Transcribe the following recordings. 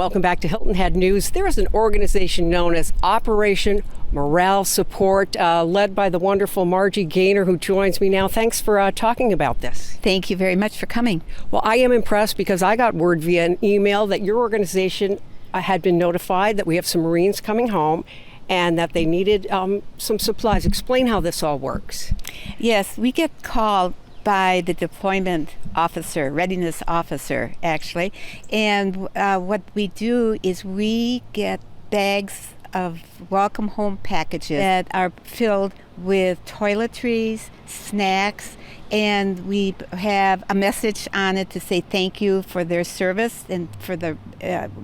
Welcome back to Hilton Head News. There is an organization known as Operation Morale Support, led by the wonderful Marjie Gaynor, who joins me now. Thanks for talking about this. Thank you very much for coming. Well, I am impressed because I got word via an email that your organization had been notified that we have some Marines coming home and that they needed some supplies. Explain how this all works. Yes, we get called by the deployment officer, readiness officer, actually. And what we do is we get bags of welcome home packages that are filled with toiletries, snacks, and we have a message on it to say thank you for their service and for the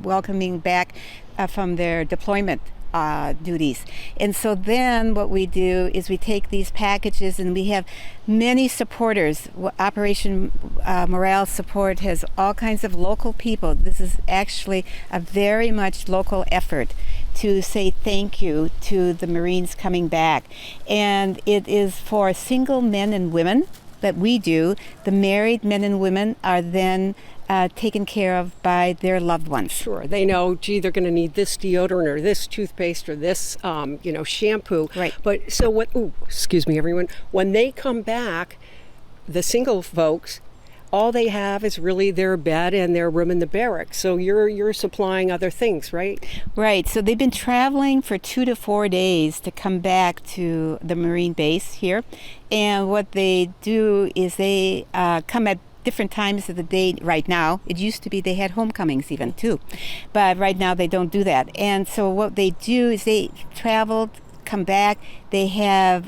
welcoming back from their deployment duties. And so then what we do is we take these packages, and we have many supporters. Operation Morale Support has all kinds of local people. This is actually a very much local effort to say thank you to the Marines coming back. And it is for single men and women that we do. The married men and women are then taken care of by their loved ones. Sure. They know, gee, they're going to need this deodorant or this toothpaste or this, shampoo. Right. But so what, excuse me, everyone. When they come back, the single folks, all they have is really their bed and their room in the barracks. So you're supplying other things, right? Right. So they've been traveling for 2 to 4 days to come back to the Marine base here. And what they do is they come at different times of the day right now. It used to be they had homecomings even too, but right now they don't do that. And so what they do is they travel, come back. They have,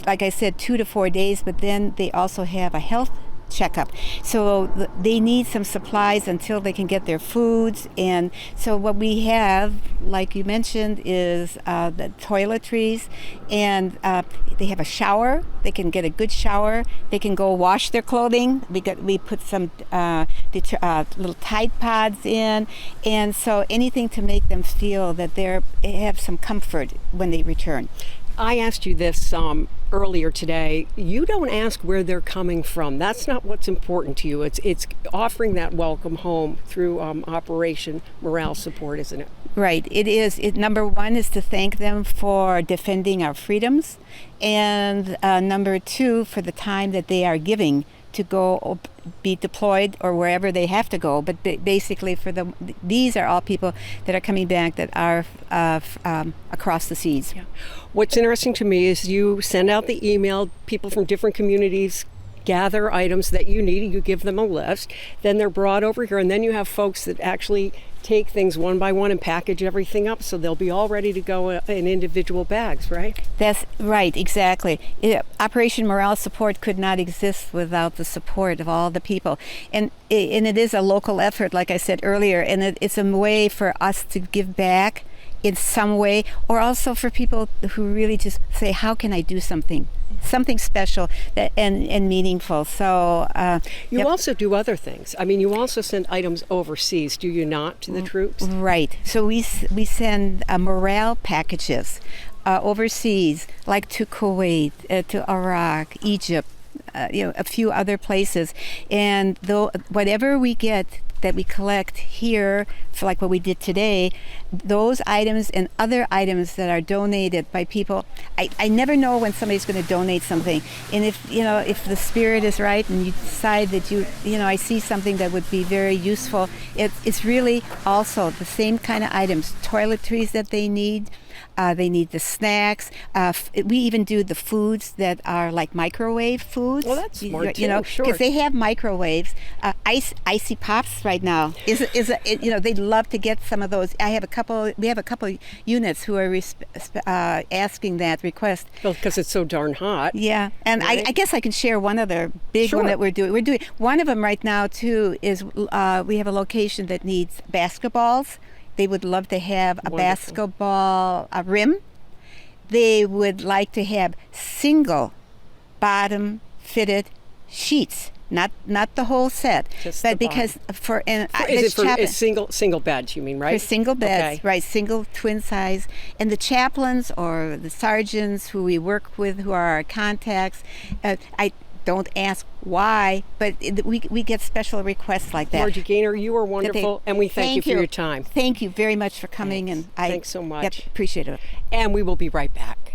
like I said, 2 to 4 days, but then they also have a health checkup. So they need some supplies until they can get their foods. And so what we have, like you mentioned, is the toiletries, and they have a shower. They can get a good shower. They can go wash their clothing. We put some little Tide Pods in, and so anything to make them feel that they have some comfort when they return. I asked you this earlier today. You don't ask where they're coming from. That's not what's important to you. It's offering that welcome home through Operation Morale Support, isn't it? Right. It is. Number one is to thank them for defending our freedoms, and number two, for the time that they are giving to go be deployed or wherever they have to go. But basically, these are all people that are coming back that are across the seas. Yeah. What's interesting to me is you send out the email, people from different communities gather items that you need, you give them a list, then they're brought over here, and then you have folks that actually take things one by one and package everything up so they'll be all ready to go in individual bags, right? That's right, exactly. Operation Morale Support could not exist without the support of all the people. And it is a local effort, like I said earlier, and it's a way for us to give back in some way, or also for people who really just say, how can I do something special and meaningful. So you also do other things. I mean, you also send items overseas, do you not, to the troops? Right. So we send morale packages overseas, like to Kuwait, to Iraq, Egypt, a few other places. And whatever we get that we collect here, for like what we did today, those items and other items that are donated by people, I never know when somebody's going to donate something. And if the spirit is right and you decide that I see something that would be very useful, it's really also the same kind of items, toiletries that they need. They need the snacks. We even do the foods that are like microwave foods. Well, that's smart too. Sure. Because they have microwaves. Icy Pops right now they'd love to get some of those. We have a couple units who are asking that request. Well, because it's so darn hot. Yeah, and right? I guess I can share one other big one that we're doing. We're doing one of them right now too. Is we have a location that needs basketballs. They would love to have a basketball rim. They would like to have single bottom fitted sheets, not the whole set. Just but because for single beds, you mean, right? For single beds, okay. Right, single twin size. And the chaplains or the sergeants who we work with, who are our contacts, don't ask why, but we get special requests like that. Marjie Gaynor, you are wonderful, and we thank you for your time. Thank you very much for coming, Thanks. and I Thanks so much. appreciate it. And we will be right back.